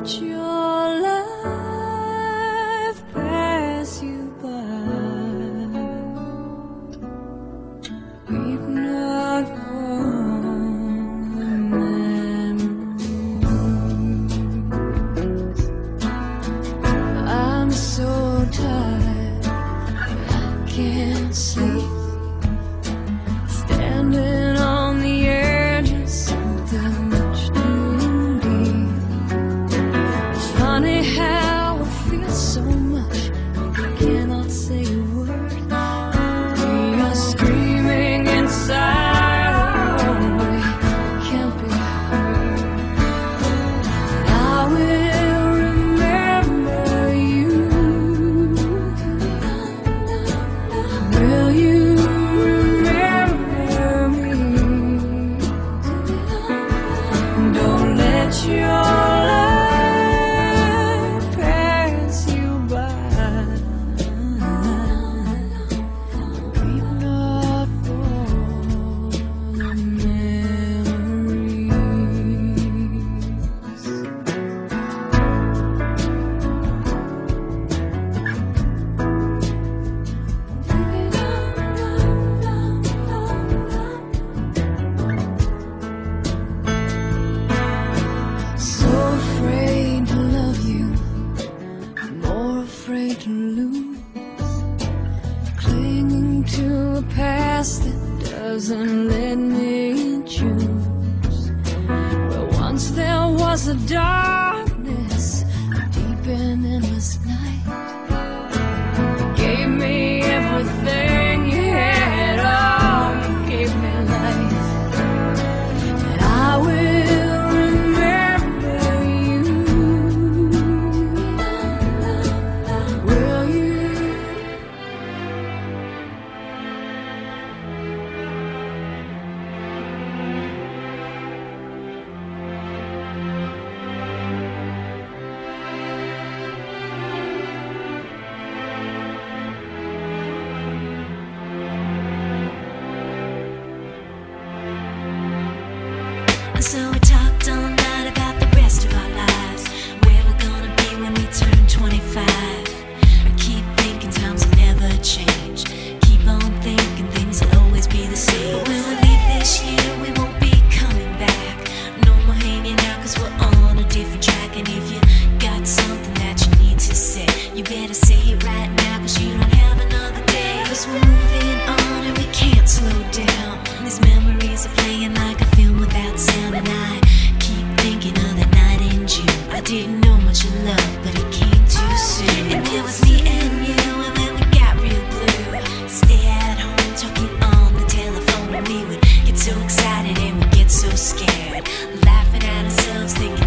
let your life pass you by. Weep not for the memories. I'm so tired, I can't sleep. Standing on the edge of something much too deep. It's funny how it feels so much, but I cannot say a word. We are screaming inside, oh, we can't be heard. And I will remember you. Will you remember me? Don't let your life pass you by. Weep not for the memories. So afraid to love you, more afraid to lose. Clinging to a past that doesn't let me choose. Where once there was a darkness, a deep and endless night. Gave me everything you had, oh, you gave me life. And I will remember you. Will you? So we talked all night about the rest of our lives, where we're gonna be when we turn 25. I keep thinking times will never change. Keep on thinking things will always be the same. But when we leave this year, we won't be coming back. No more hanging out, cause we're on a different track. And if you got something that you need to say, you better say it right now, cause you don't have another day. Cause we're moving on and we can't slow down. These memories are playing like a film without sound. And I keep thinking of that night in June. I didn't know much of love, but it came too soon. And it was me and you, and then we got real blue. Stay at home talking on the telephone, and we would get so excited and we'd get so scared, laughing at ourselves, thinking